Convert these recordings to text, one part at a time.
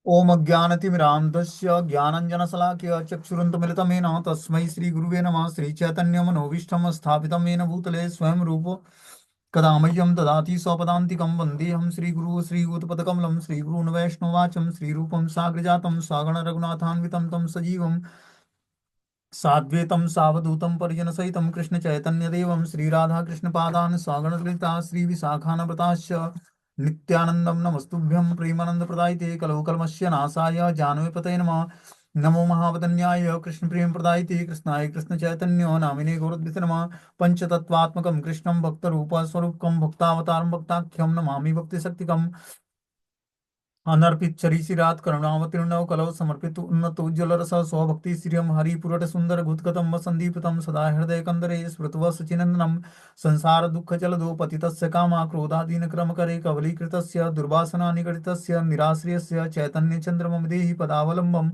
ओम अज्ञानतिमिरान्धस्य ज्ञानञ्जनशलाकया चक्षुरुन्मिलितं येन तस्मै श्रीगुरुवे नमः। श्रीचैतन्यमनोभीष्टं स्थापितं येन भूतले स्वयं रूप कदा मह्यं ददाति स्वपदान्तिकं वन्देऽहं श्रीगुरुः श्रीयुतपदकमलं श्रीगुरून् वैष्णवाचं श्रीरूपं साग्रजातं सागण रघुनाथान्वितं तं सजीवं साद्वैतं सावधूतं परिजनसहितं कृष्णचैतन्यदेवं श्रीराधाकृष्णपादान् सागणललिता श्रीविशाखान्विताश्च नित्यानन्दं नमस्तुभ्यं प्रेमानन्दप्रदायिते कलौ कल्मस्य नाशाय जानवीपतये नमः। नमो महावदन्याय कृष्णप्रेमप्रदायिते कृष्णाय कृष्णचैतन्यो नामिने गौरद्विषे नमः। पञ्चतत्त्वात्मकं कृष्णं भक्तरूपस्वरूपकं भक्तावतारं भक्ताख्यं नमामि भक्तिशक्तिकम्। अनर्पित चरीशिरात करुणावतीर्णव कलौ समर्पित उन्नत उज्ज्वल रस स्वभक्ति श्रियम हरिपुरट सुंदर गुदगतम संदीपितम सदा हृदय कंदरे स्मृतव सचिनंदनम संसार दुख जलदो पतितस्य कामा क्रोधादीन क्रम करे कवलीकृतस्य दुर्वासना निगडितस्य निराश्रयस्य चैतन्य चंद्रमम देहि पदावलंबम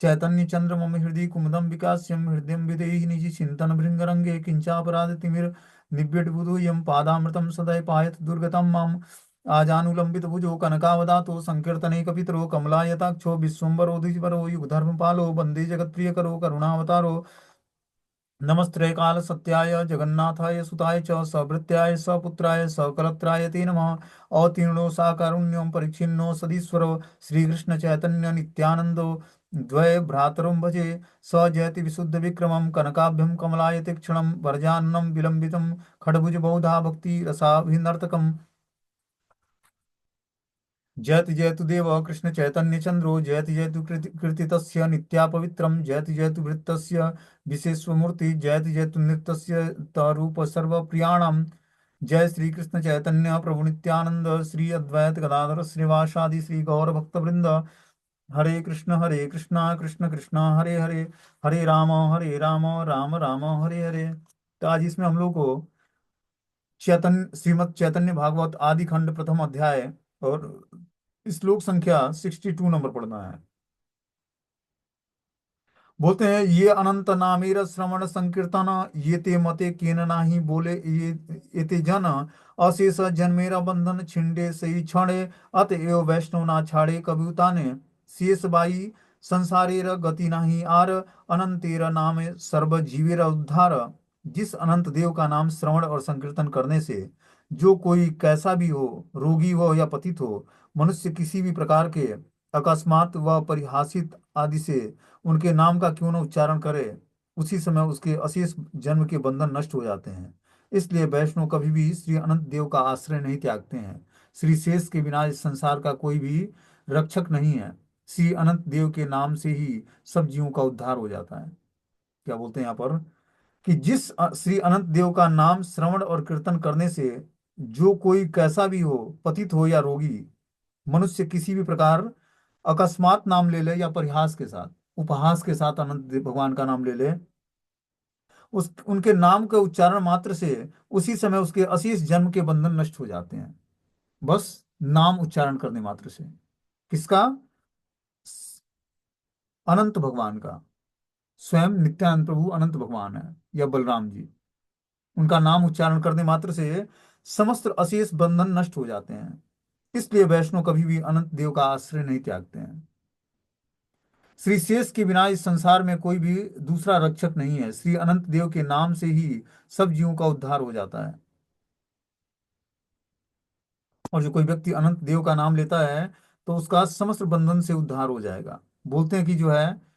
चैतन्य चंद्रमम हृदय कुमुदम विकास्यम हृदय विदेहि निजि चिंतन भृंगरंगे किंचापराध तिमिर निब्यड बुधो यम पादामृतम सदय पायत दुर्गतम माम आजानुलंबित भुजो कनकावदातो संकीर्तने कपितरो कमलायताक्षो विश्वम्बरो द्विजवरो युगधर्मपालो वंदे जगत्प्रियकरो करुणावतारो नमस्ते काल सत्याय जगन्नाथाय सुताय च सभृत्याय सपुत्राय सकलत्राय ते नमः। अतीर्णो साकारुण्यं परिच्छिन्नो सदीश्वरो श्रीकृष्ण चैतन्य नित्यानंदो द्वय भ्रातरं भजे स जयति विशुद्ध विक्रमं कनकाभ्यं कमलाय तीक्ष्णं वरजाननं विलंबितं खड्भुज बहुधा भक्ति रसाभिनर्तकम्। जयति जयतु देव कृष्ण चैतन्य चंद्रो जयति जयतु कीर्तितस्य नित्या पवित्रम जयति जयतु वृत्तस्य विशेषमूर्ति जयति जयतु नृत्यस्य तरूप सर्व प्रियाणम। जय श्री कृष्ण चैतन्य प्रभु नित्यानंद श्री अद्वैत गदाधर श्रीवासादि श्री गौर भक्त वृंद। हरे कृष्णा कृष्ण कृष्णा हरे हरे हरे राम राम राम हरे हरे। तो आज इसमें हम लोग को चैतन्य श्रीमद् चैतन्य भागवत आदि खंड प्रथम अध्याय और श्लोक संख्या 62 नंबर पढ़ना है। बोलते हैं ये अनंत नामेर श्रवण संकीर्तन ये ते मते केन नाही बोले ये ते जन अशेष जन्मेरा बंधन छिंडे सही क्षणे अतएव वैष्णव ना छाड़े कबूताने शेष बाई संसारेर गति नाही आर अनंतेर नाम सर्व जीवेर उद्धार। जिस अनंत देव का नाम श्रवण और संकीर्तन करने से जो कोई कैसा भी हो, रोगी हो या पतित हो, मनुष्य किसी भी प्रकार के अकस्मात व परिहासित आदि से उनके नाम का क्यों न उच्चारण करे, उसी समय उसके अशेष जन्म के बंधन नष्ट हो जाते हैं। इसलिए वैष्णव कभी भी श्री अनंत देव का आश्रय नहीं त्यागते हैं। श्री शेष के बिना इस संसार का कोई भी रक्षक नहीं है। श्री अनंत देव के नाम से ही सब जीवों का उद्धार हो जाता है। क्या बोलते हैं यहाँ पर कि जिस श्री अनंत देव का नाम श्रवण और कीर्तन करने से जो कोई कैसा भी हो, पतित हो या रोगी, मनुष्य किसी भी प्रकार अकस्मात नाम ले ले या परिहास के साथ, उपहास के साथ अनंत भगवान का नाम ले ले, उस उनके नाम के उच्चारण मात्र से उसी समय उसके अशेष जन्म के बंधन नष्ट हो जाते हैं। बस नाम उच्चारण करने मात्र से। किसका? अनंत भगवान का। स्वयं नित्यानंद प्रभु अनंत भगवान है या बलराम जी। उनका नाम उच्चारण करने मात्र से समस्त अशेष बंधन नष्ट हो जाते हैं। इसलिए वैष्णव कभी भी अनंत देव का आश्रय नहीं त्यागते हैं। श्री शेष के बिना इस संसार में कोई भी दूसरा रक्षक नहीं है। श्री अनंत देव के नाम से ही सब जीवों का उद्धार हो जाता है। और जो कोई व्यक्ति अनंत देव का नाम लेता है तो उसका समस्त बंधन से उद्धार हो जाएगा। बोलते हैं कि जो है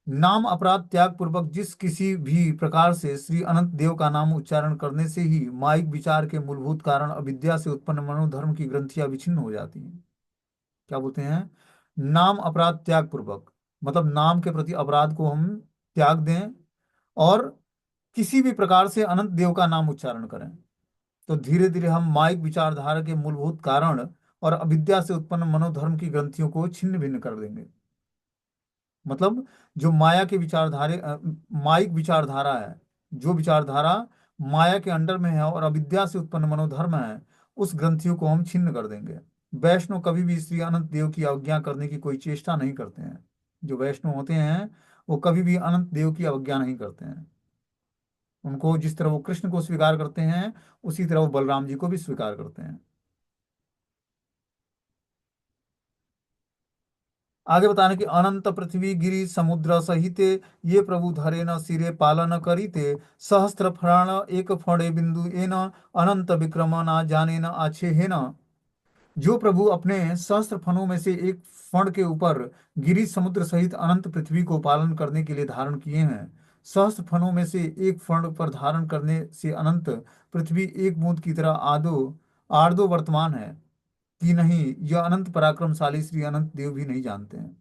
नाम अपराध त्याग पूर्वक जिस किसी भी प्रकार से श्री अनंत देव का नाम उच्चारण करने से ही माइक विचार के मूलभूत कारण अविद्या से उत्पन्न मनोधर्म की ग्रंथियां विच्छिन्न हो जाती हैं। क्या बोलते हैं? नाम अपराध त्याग पूर्वक मतलब नाम के प्रति अपराध को हम त्याग दें और किसी भी प्रकार से अनंत देव का नाम उच्चारण करें तो धीरे धीरे हम माइक विचारधारा के मूलभूत कारण और अविद्या से उत्पन्न मनोधर्म की ग्रंथियों को छिन्न भिन्न कर देंगे। मतलब जो माया के विचारधारे माइक विचारधारा है, जो विचारधारा माया के अंडर में है और अविद्या से उत्पन्न मनोधर्म है, उस ग्रंथियों को हम छिन्न कर देंगे। वैष्णव कभी भी श्री अनंत देव की अवज्ञा करने की कोई चेष्टा नहीं करते हैं। जो वैष्णव होते हैं वो कभी भी अनंत देव की अवज्ञा नहीं करते हैं। उनको जिस तरह वो कृष्ण को स्वीकार करते हैं उसी तरह वो बलराम जी को भी स्वीकार करते हैं। आगे बताने कि अनंत पृथ्वी गिरि समुद्र सहित ये प्रभु धरे न सिरे पालन करीते सहस्त्र फण एक फणे बिंदु एन अनंत विक्रम ना जाने न आछे है न। जो प्रभु अपने सहस्त्र फणों में से एक फण के ऊपर गिरी समुद्र सहित अनंत पृथ्वी को पालन करने के लिए धारण किए हैं। सहस्त्र फणों में से एक फण पर धारण करने से अनंत पृथ्वी एक बूंद की तरह आदो आर्दो वर्तमान है कि नहीं, यह अनंत पराक्रमशाली श्री अनंत देव भी नहीं जानते हैं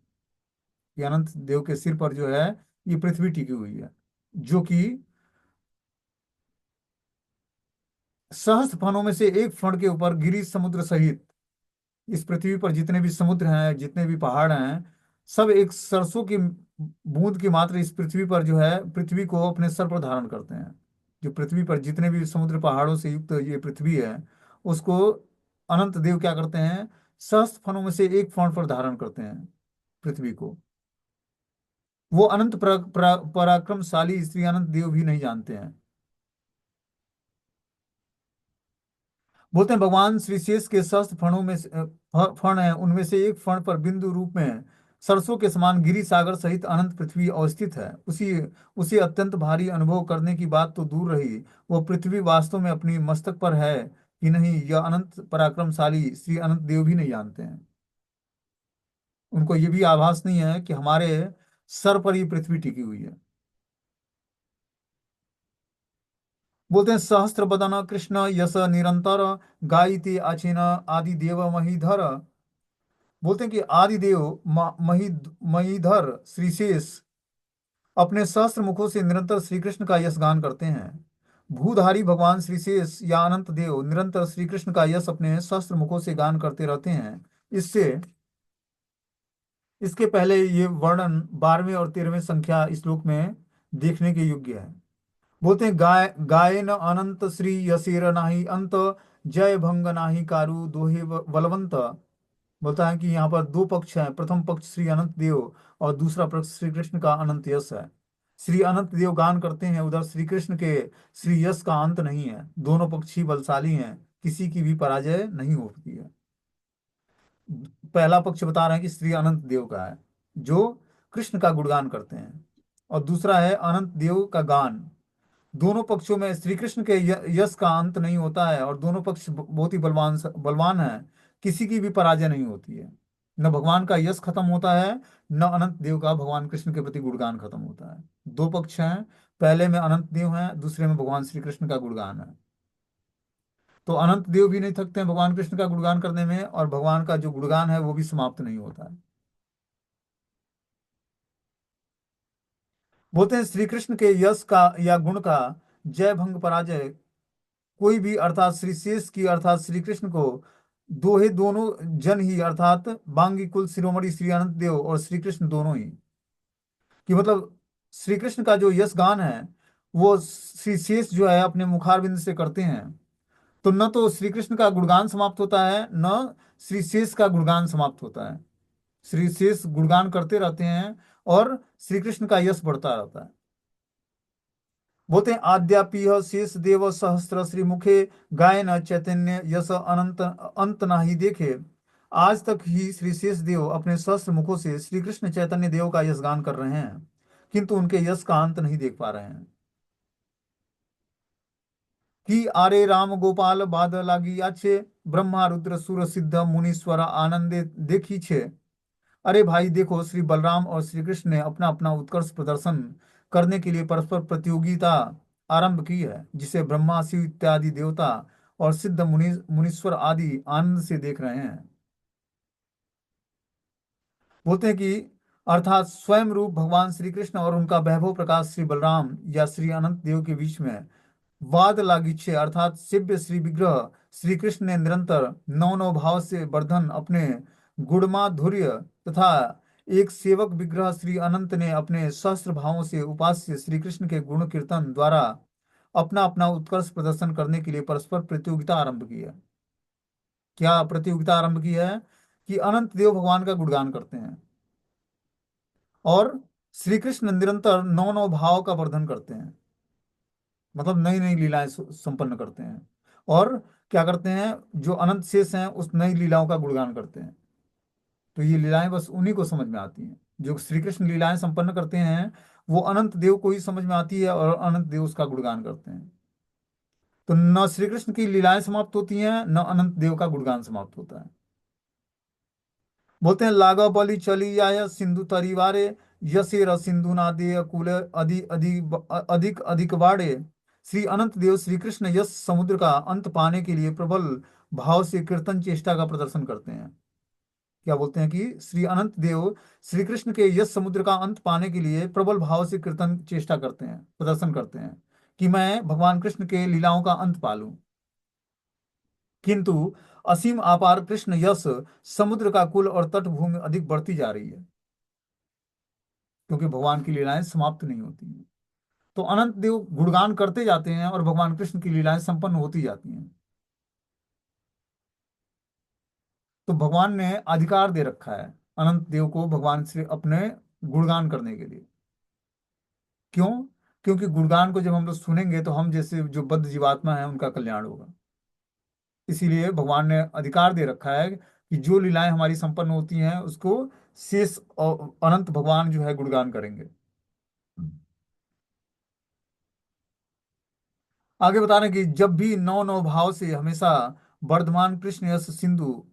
कि अनंत देव के सिर पर जो है ये पृथ्वी टिकी हुई है, जो कि सहस्त्र फणों में से एक फण के ऊपर गिरी समुद्र सहित इस पृथ्वी पर जितने भी समुद्र हैं, जितने भी पहाड़ हैं, सब एक सरसों की बूंद की मात्र इस पृथ्वी पर जो है पृथ्वी को अपने सर पर धारण करते हैं। जो पृथ्वी पर जितने भी समुद्र पहाड़ों से युक्त ये पृथ्वी है, उसको अनंत देव क्या करते हैं, सहस्त्र फणों में से एक फण पर धारण करते हैं पृथ्वी को। वो अनंत पराक्रमशाली श्री अनंत देव भी नहीं जानते हैं। बोलते हैं भगवान श्री शेष के सहस्त्र फणों में फण है, उनमें से एक फण पर बिंदु रूप में सरसों के समान गिरी सागर सहित अनंत पृथ्वी अवस्थित है। उसी उसे अत्यंत भारी अनुभव करने की बात तो दूर रही, वो पृथ्वी वास्तव में अपनी मस्तक पर है कि नहीं, यह अनंत पराक्रमशाली श्री अनंत देव भी नहीं जानते हैं। उनको ये भी आभास नहीं है कि हमारे सर पर ही पृथ्वी टिकी हुई है। बोलते हैं सहस्त्र बदन कृष्ण यश निरंतर गायती अचिन आदि देव महीधर। बोलते हैं कि आदि देव महीधर श्रीशेष अपने सहस्त्र मुखों से निरंतर श्री कृष्ण का यश गान करते हैं। भूधारी भगवान श्रीशेष या अनंत देव निरंतर श्री कृष्ण का यश अपने सहस्त्र मुखों से गान करते रहते हैं। इससे इसके पहले ये वर्णन 12वें और 13वें संख्या श्लोक में देखने के योग्य है। बोलते हैं गायन अनंत श्री यसेर नाही अंत, जय भंग नाही कारु दोहे बलवंत। बोलता है कि यहाँ पर दो पक्ष हैं, प्रथम पक्ष श्री अनंत देव और दूसरा पक्ष श्री कृष्ण का अनंत यश है। श्री अनंत देव गान करते हैं, उधर श्री कृष्ण के श्री यश का अंत नहीं है। दोनों पक्ष ही बलशाली हैं, किसी की भी पराजय नहीं होती है। पहला पक्ष बता रहे हैं कि श्री अनंत देव का है, जो कृष्ण का गुणगान करते हैं, और दूसरा है अनंत देव का गान। दोनों पक्षों में श्री कृष्ण के यश का अंत नहीं होता है, और दोनों पक्ष बहुत ही बलवान बलवान है, किसी की भी पराजय नहीं होती है। न भगवान का यश खत्म होता है, न अनंत देव का भगवान कृष्ण के प्रति गुणगान खत्म होता है। दो पक्ष हैं, पहले में अनंत देव हैं, दूसरे में भगवान श्री कृष्ण का गुणगान है। तो अनंत देव भी नहीं थकते हैं भगवान कृष्ण का गुणगान करने में, और भगवान का जो गुणगान है वो भी समाप्त नहीं होता है। बोलते हैं श्री कृष्ण के यश का या गुण का जय भंग पराजय कोई भी, अर्थात श्री शेष की अर्थात श्री कृष्ण को दोहे दोनों जन ही, अर्थात बांगी कुल शिरोमणि श्री अनंत देव और श्री कृष्ण दोनों ही, कि मतलब श्री कृष्ण का जो यश गान है वो श्री शेष जो है अपने मुखारविंद से करते हैं। तो न तो श्री कृष्ण का गुणगान समाप्त होता है, न श्री शेष का गुणगान समाप्त होता है। श्री शेष गुणगान करते रहते हैं और श्री कृष्ण का यश बढ़ता रहता है। बोलते हैं आद्यापि शेष देव सहस्त्र श्री मुखे गायन चैतन्य यश अनंत अंत ना ही देखे। आज तक ही श्री शेष देव अपने सहस्त्र मुखों से श्री कृष्ण चैतन्य देव का यश गान कर रहे हैं, किंतु उनके यश का अंत नहीं देख पा रहे हैं। कि आरे राम गोपाल बाद लागी आछे, ब्रह्मा रुद्र सुर सिद्ध मुनीश्वर आनंदे देखी छे। अरे भाई देखो, श्री बलराम और श्री कृष्ण ने अपना अपना उत्कर्ष प्रदर्शन करने के लिए परस्पर प्रतियोगिता आरंभ की है, जिसे ब्रह्मा शिव इत्यादि देवता और सिद्ध मुनीश्वर आदि आनंद से देख रहे हैं। बोलते हैं कि अर्थात स्वयं रूप भगवान श्री कृष्ण और उनका वैभव प्रकाश श्री बलराम या श्री अनंत देव के बीच में वाद लागिच्छे, अर्थात शिव्य श्री विग्रह श्री कृष्ण ने निरंतर नौ नौ भाव से वर्धन अपने गुणमाधुर्य तथा एक सेवक विग्रह श्री अनंत ने अपने सहस्त्र भावों से उपास्य श्री कृष्ण के गुण कीर्तन द्वारा अपना अपना उत्कर्ष प्रदर्शन करने के लिए परस्पर प्रतियोगिता आरंभ की है। क्या प्रतियोगिता आरंभ की है? कि अनंत देव भगवान का गुणगान करते हैं और श्री कृष्ण निरंतर नौ नौ भाव का वर्धन करते हैं, मतलब नई नई लीलाएं संपन्न करते हैं, और क्या करते हैं, जो अनंत शेष हैं उस नई लीलाओं का गुणगान करते हैं। तो ये लीलाएं बस उन्हीं को समझ में आती हैं। जो श्री कृष्ण लीलाएं संपन्न करते हैं वो अनंत देव को ही समझ में आती है और अनंत देव उसका गुणगान करते हैं। तो न श्री कृष्ण की लीलाएं समाप्त होती हैं न अनंत देव का गुणगान समाप्त होता है। बोलते हैं लागा बलि चली आय सिंधु तरीवारे, यसे र सिंधु नादे कुल अधिक अधिक बाड़े। श्री अनंत देव श्री कृष्ण यश समुद्र का अंत पाने के लिए प्रबल भाव से कीर्तन चेष्टा का प्रदर्शन करते हैं। क्या बोलते हैं कि श्री अनंत देव श्री कृष्ण के यश समुद्र का अंत पाने के लिए प्रबल भाव से कीर्तन चेष्टा करते हैं, प्रदर्शन करते हैं कि मैं भगवान कृष्ण के लीलाओं का अंत पालूं। किंतु असीम अपार कृष्ण यश समुद्र का कुल और तटभूमि अधिक बढ़ती जा रही है, क्योंकि भगवान की लीलाएं समाप्त नहीं होती हैं। तो अनंत देव गुणगान करते जाते हैं और भगवान कृष्ण की लीलाएं संपन्न होती जाती हैं। तो भगवान ने अधिकार दे रखा है अनंत देव को भगवान से अपने गुणगान करने के लिए। क्यों? क्योंकि गुणगान को जब हम लोग सुनेंगे तो हम जैसे जो बद्ध जीवात्मा है उनका कल्याण होगा। इसीलिए भगवान ने अधिकार दे रखा है कि जो लीलाएं हमारी संपन्न होती हैं उसको शेष और अनंत भगवान जो है गुणगान करेंगे। आगे बता रहे हैं कि जब भी नौ नौ भाव से हमेशा वर्धमान कृष्ण यश सिंधु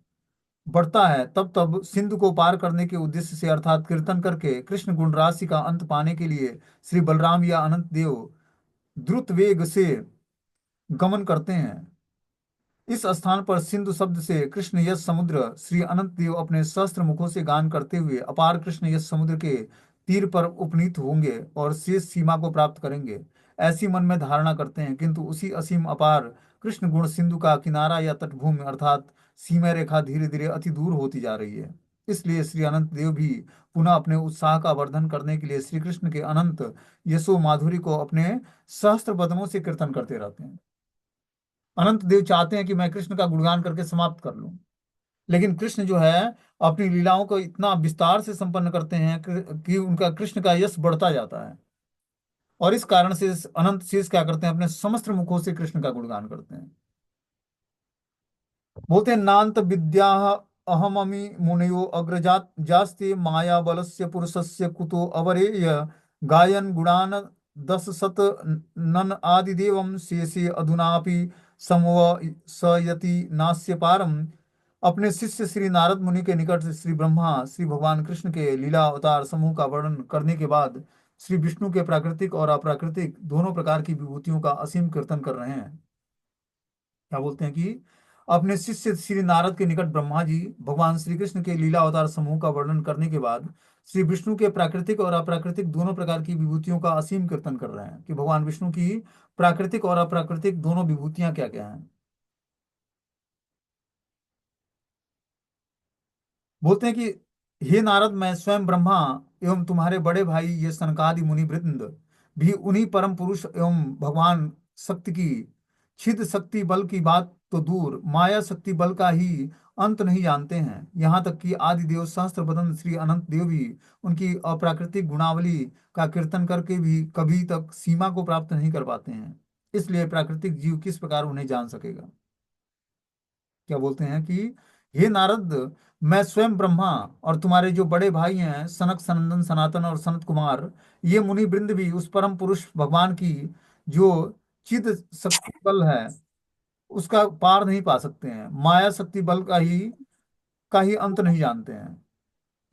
बढ़ता है, तब तब सिंधु को पार करने के उद्देश्य से अर्थात कीर्तन करके कृष्ण गुण राशि का अंत पाने के लिए श्री बलराम या अनंत देव द्रुत वेग से गमन करते हैं। इस स्थान पर सिंधु शब्द से कृष्ण यश समुद्र श्री अनंत देव अपने सहस्त्र मुखों से गान करते हुए अपार कृष्ण यश समुद्र के तीर पर उपनीत होंगे और शेष सीमा को प्राप्त करेंगे, ऐसी मन में धारणा करते हैं। किंतु उसी असीम अपार कृष्ण गुण सिंधु का किनारा या तटभूमि अर्थात सीमा रेखा धीरे धीरे अति दूर होती जा रही है। इसलिए श्री अनंत देव भी पुनः अपने उत्साह का वर्धन करने के लिए श्री कृष्ण के अनंत यशो माधुरी को अपने सहस्त्र बदनों से कीर्तन करते रहते हैं। अनंत देव चाहते हैं कि मैं कृष्ण का गुणगान करके समाप्त कर लूं, लेकिन कृष्ण जो है अपनी लीलाओं को इतना विस्तार से संपन्न करते हैं कि उनका कृष्ण का यश बढ़ता जाता है। और इस कारण से अनंत शेष क्या करते हैं, अपने समस्त मुखों से कृष्ण का गुणगान करते हैं। बोलते हैं नान्त विद्या अहममि मुनयो अग्रजात जास्ते माया बलस्य पुरुषस्य कुतो अवरेय गायन गुणान दस शत नन आदिदेवम शेषे अधुनापि समवसयति नास्य पारम। अपने शिष्य श्री नारद मुनि के निकट से श्री ब्रह्मा श्री भगवान कृष्ण के लीला अवतार समूह का वर्णन करने के बाद श्री विष्णु के प्राकृतिक और अप्राकृतिक दोनों प्रकार की विभूतियों का असीम कीर्तन कर रहे हैं। क्या बोलते हैं कि अपने शिष्य श्री नारद के निकट ब्रह्मा जी भगवान श्री कृष्ण के लीला अवतार समूह का वर्णन करने के बाद श्री विष्णु के प्राकृतिक और अप्राकृतिक दोनों प्रकार की विभूतियों का असीम कीर्तन कर रहे हैं कि भगवान विष्णु की प्राकृतिक और अप्राकृतिक दोनों विभूतियां क्या क्या हैं। बोलते हैं कि हे नारद, मैं स्वयं ब्रह्मा एवं तुम्हारे बड़े भाई ये सनकादि मुनि वृंद भी उन्हीं परम पुरुष एवं भगवान शक्ति की छिद शक्ति बल की बात तो दूर माया शक्ति बल का ही अंत नहीं जानते हैं। यहाँ तक कि आदि देव सहस्त्र बदन श्री अनंत देव भी उनकी अप्राकृतिक गुणावली का कीर्तन करके भी कभी तक सीमा को प्राप्त नहीं कर पाते हैं। इसलिए प्राकृतिक जीव किस प्रकार उन्हें जान सकेगा। क्या बोलते हैं कि हे नारद, मैं स्वयं ब्रह्मा और तुम्हारे जो बड़े भाई हैं सनक सनंदन सनातन और सनत कुमार ये मुनि वृंद भी उस परम पुरुष भगवान की जो चिद शक्ति बल है उसका पार नहीं पा सकते हैं, माया शक्ति बल का ही अंत नहीं जानते हैं।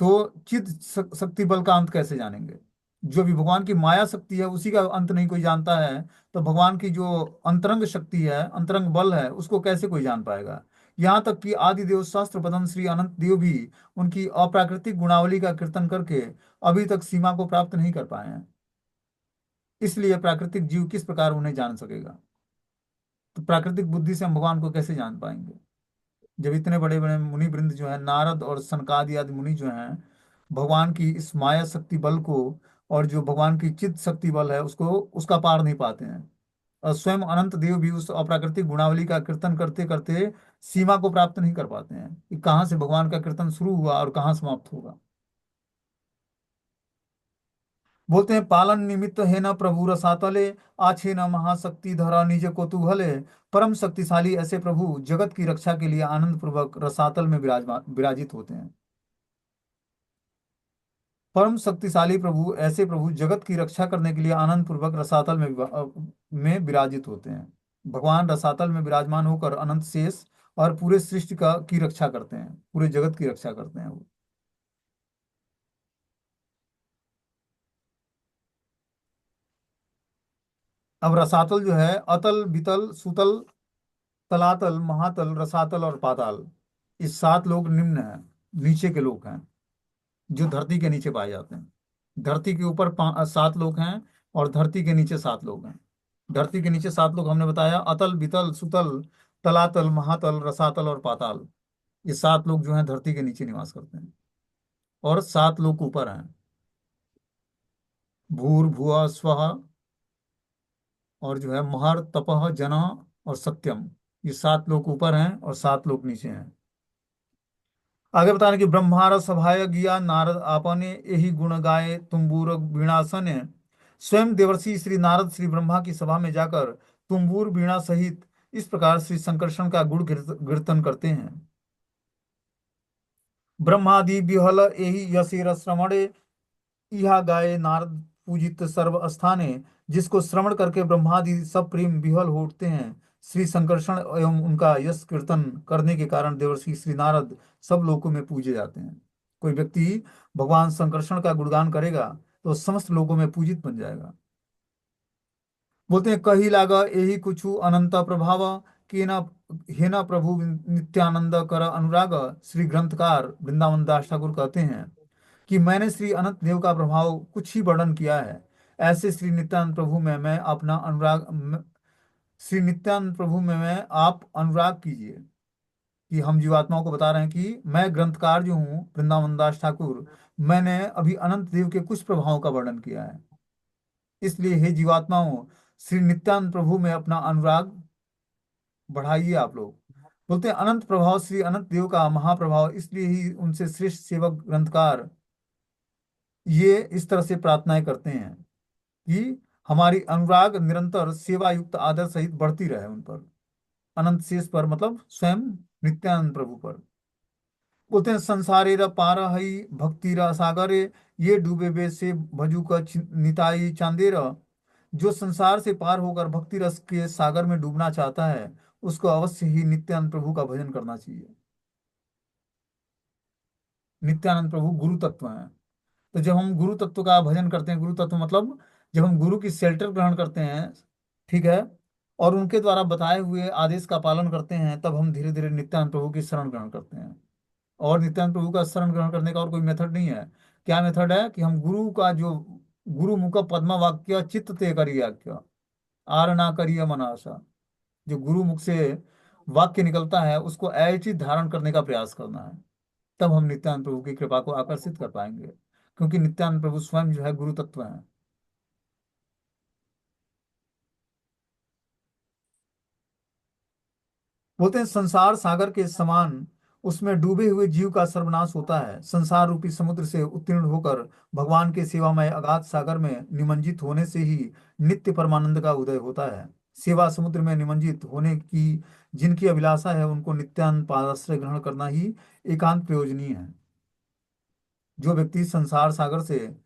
तो चिद शक्ति बल का अंत कैसे जानेंगे? जो भी भगवान की माया शक्ति है उसी का अंत नहीं कोई जानता है, तो भगवान की जो अंतरंग शक्ति है अंतरंग बल है उसको कैसे कोई जान पाएगा। यहाँ तक कि आदि देव शास्त्र बदन श्री अनंत देव भी उनकी अप्राकृतिक गुणावली का कीर्तन करके अभी तक सीमा को प्राप्त नहीं कर पाए हैं। इसलिए प्राकृतिक जीव किस प्रकार उन्हें जान सकेगा। तो प्राकृतिक बुद्धि से हम भगवान को कैसे जान पाएंगे जब इतने बड़े बड़े मुनि वृंद जो है नारद और सनकादि आदि मुनि जो हैं भगवान की इस माया शक्ति बल को और जो भगवान की चित्त शक्ति बल है उसको उसका पार नहीं पाते हैं। और स्वयं अनंत देव भी उस अप्राकृतिक गुणावली का कीर्तन करते करते सीमा को प्राप्त नहीं कर पाते हैं कि कहाँ से भगवान का कीर्तन शुरू हुआ और कहाँ समाप्त होगा। बोलते हैं पालन निमित्त है न प्रभु रसातले, आछे न महाशक्ति धरा निज को तुहले। परम शक्तिशाली ऐसे प्रभु जगत की रक्षा के लिए आनंद पूर्वक रसातल में विराजित होते हैं। परम शक्तिशाली प्रभु, ऐसे प्रभु जगत की रक्षा करने के लिए आनंद पूर्वक रसातल में में विराजित होते हैं। भगवान रसातल में विराजमान होकर अनंत शेष और पूरे सृष्टि का की रक्षा करते हैं, पूरे जगत की रक्षा करते हैं वो। अब रसातल जो है, अतल, वितल, सुतल, तलातल, महातल, रसातल और पाताल, इस सात लोग निम्न हैं, नीचे के लोग हैं, जो धरती के नीचे पाए जाते हैं। धरती के ऊपर सात लोग हैं, और धरती के नीचे सात लोग हैं। धरती के नीचे सात लोग हमने बताया, अतल, वितल, सुतल, तलातल, महातल, रसातल और पाताल। ये सात लोग जो हैं धरती के नीचे निवास करते हैं, और सात लोग ऊपर हैं, भूर, भुवः, स्वः, और जो है महर, तपह, जना और सत्यम। ये सात लोग ऊपर हैं और सात लोग नीचे हैं। आगे बता रहे कि ब्रह्मार सभाय गिया नारद आपने, यही गुण गाए तुम्बूर वीणासन। स्वयं देवर्षि श्री नारद श्री ब्रह्मा की सभा में जाकर तुम्बूर वीणा सहित इस प्रकार श्री संकर्षण का गुण कीर्तन करते हैं। ब्रह्मादि बिहल यही यशेर श्रवणे, यह गाए नारद पूजित सर्व स्थाने। जिसको श्रवण करके ब्रह्मादि सब प्रेम विह्वल हो उठते हैं। श्री संकर्षण एवं उनका यश कीर्तन करने के कारण देवर्षि श्री नारद सब लोकों में पूजे जाते हैं। कोई व्यक्ति भगवान संकर्षण का गुणगान करेगा तो समस्त लोकों में पूजित बन जाएगा। बोलते हैं, कही लागा यही कुछ अनंत प्रभाव, के न हे न प्रभु नित्यानंद कर अनुराग। श्री ग्रंथकार वृंदावन दास ठाकुर कहते हैं कि मैंने श्री अनंत देव का प्रभाव कुछ ही वर्णन किया है। ऐसे श्री नित्यानंद प्रभु में मैं अपना अनुराग श्री नित्यानंद प्रभु में मैं आप अनुराग कीजिए। कि हम जीवात्माओं को बता रहे हैं कि मैं ग्रंथकार जो हूँ वृंदावन दास ठाकुर, मैंने अभी अनंत देव के कुछ प्रभावों का वर्णन किया है। इसलिए हे जीवात्माओं, श्री नित्यानंद प्रभु में अपना अनुराग बढ़ाइए आप लोग। बोलते हैं, अनंत प्रभाव श्री अनंत देव का महाप्रभाव, इसलिए ही उनसे श्रेष्ठ सेवक ग्रंथकार ये इस तरह से प्रार्थनाएं करते हैं कि हमारी अनुराग निरंतर सेवा युक्त आदर सहित बढ़ती रहे उन पर, अनंत शेष पर, मतलब स्वयं नित्यानंद प्रभु पर। बोलते हैं, संसारे र पार हई भक्ति र सागरे, ये डूबे बे से भजू का निताई चांदेर। जो संसार से पार होकर भक्ति रस के सागर में डूबना चाहता है, उसको अवश्य ही नित्यानंद प्रभु का भजन करना चाहिए। नित्यानंद प्रभु गुरु तत्व हैं। तो जब हम गुरु तत्व का भजन करते हैं, गुरु तत्व मतलब जब हम गुरु की शेल्टर ग्रहण करते हैं, ठीक है, और उनके द्वारा बताए हुए आदेश का पालन करते हैं, तब हम धीरे धीरे नित्यानंद प्रभु की शरण ग्रहण करते हैं। और नित्यानंद प्रभु का शरण ग्रहण करने का और कोई मेथड नहीं है। क्या मेथड है कि हम गुरु का जो गुरु मुख पद्म वाक्य चित्त ते करिय आज्ञा, आर ना करिय मन आशा। जो गुरु मुख से वाक्य निकलता है उसको ऐसे ही धारण करने का प्रयास करना है। तब हम नित्यानंद प्रभु की कृपा को आकर्षित कर पाएंगे, क्योंकि नित्यानंद प्रभु स्वयं जो है गुरु तत्व है। बोलते हैं, संसार सागर के समान उसमें डूबे हुए जीव का सर्वनाश होता है। संसार रूपी समुद्र से उत्तीर्ण होकर भगवान के सेवामय अगाध सागर में निमज्जित होने से ही नित्य परमानंद का उदय होता है। सेवा समुद्र में निमज्जित होने की जिनकी अभिलाषा है, उनको नित्यानंद पादाश्रय ग्रहण करना ही एकांत प्रयोजनीय है। जो व्यक्ति संसार सागर से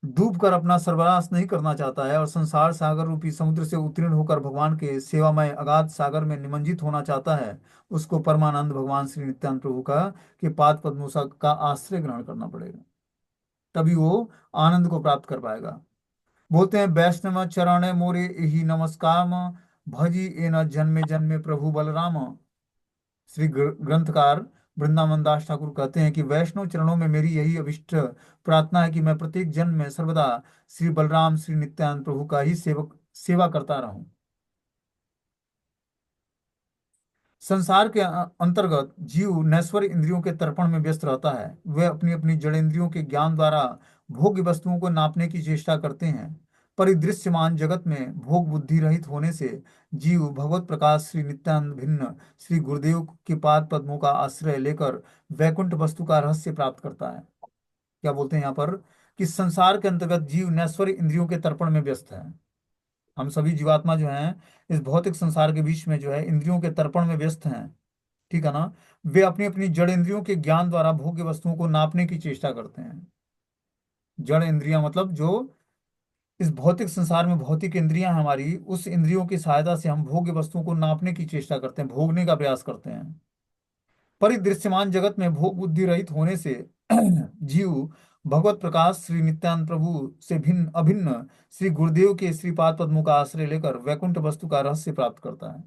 डूब कर अपना सर्वनाश नहीं करना चाहता है और संसार सागर रूपी समुद्र से उत्तीर्ण होकर भगवान के सेवामय अगाध सागर में निमज्जित होना चाहता है, उसको परमानंद भगवान श्री नित्यानंद प्रभु का के पाद पद्मों का आश्रय ग्रहण करना पड़ेगा। तभी वो आनंद को प्राप्त कर पाएगा। बोलते हैं, वैष्णव चरण मोरे यही नमस्कार, भजी ए न जन्मे जन्मे प्रभु बलराम। श्री ग्रंथकार वृंदावन दास ठाकुर कहते हैं कि वैष्णव चरणों में मेरी यही अभिष्ट प्रार्थना है कि मैं प्रत्येक जन्म में सर्वदा श्री बलराम श्री नित्यानंद प्रभु का ही सेवा करता रहूं। संसार के अंतर्गत जीव नश्वर इंद्रियों के तर्पण में व्यस्त रहता है। वे अपनी अपनी जड़ेंद्रियों के ज्ञान द्वारा भोग्य वस्तुओं को नापने की चेष्टा करते हैं। परिदृश्यमान जगत में भोग बुद्धि रहित होने से जीव भगवत प्रकाश श्री नित्यानंद भिन्न श्री गुरुदेव के पाद पद्मों का आश्रय लेकर वैकुंठ वस्तु का रहस्य प्राप्त करता है। क्या बोलते हैं यहाँ पर कि संसार के अंतर्गत जीव नश्वर इंद्रियों के तर्पण में व्यस्त है। हम सभी जीवात्मा जो हैं इस भौतिक संसार के बीच में जो है इंद्रियों के तर्पण में व्यस्त हैं। ठीक है ना। वे अपनी अपनी जड़ इंद्रियों के ज्ञान द्वारा भोग्य वस्तुओं को नापने की चेष्टा करते हैं। जड़ इंद्रियां मतलब जो इस भौतिक संसार में भौतिक इंद्रियां हैं हमारी, उस इंद्रियों की सहायता से हम भोग्य वस्तुओं को नापने की चेष्टा करते हैं, भोगने का प्रयास करते हैं। परिदृश्यमान जगत में भोग बुद्धि रहित होने से जीव भगवत प्रकाश श्री नित्यानंद प्रभु से भिन्न अभिन्न श्री गुरुदेव के श्रीपाद पद्मों का आश्रय लेकर वैकुंठ वस्तु का रहस्य प्राप्त करता है।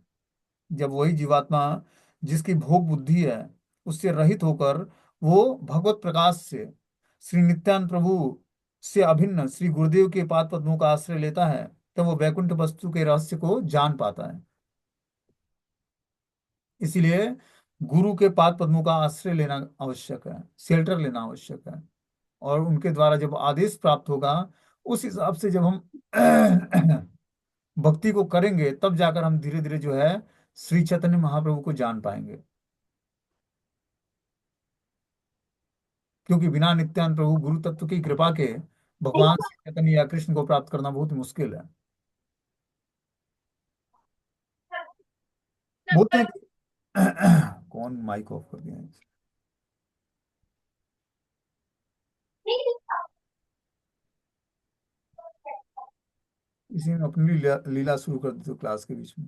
जब वही जीवात्मा जिसकी भोग बुद्धि है उससे रहित होकर वो भगवत प्रकाश से श्री नित्यानंद प्रभु से अभिन्न श्री गुरुदेव के पाद पद्मों का आश्रय लेता है, तब वो वैकुंठ वस्तु के रहस्य को जान पाता है। इसीलिए गुरु के पाद पद्मों का आश्रय लेना आवश्यक है, शेल्टर लेना आवश्यक है। और उनके द्वारा जब आदेश प्राप्त होगा, उस हिसाब से जब हम भक्ति को करेंगे, तब जाकर हम धीरे धीरे जो है श्री चैतन्य महाप्रभु को जान पाएंगे। क्योंकि बिना नित्यानंद प्रभु गुरु तत्व की कृपा के भगवान श्री चैतन्य या कृष्ण को प्राप्त करना बहुत मुश्किल है। बोलते हैं कि कौन माइक ऑफ कर दिया है? इसी में अपनी लीला लीला शुरू कर दी तो क्लास के बीच में।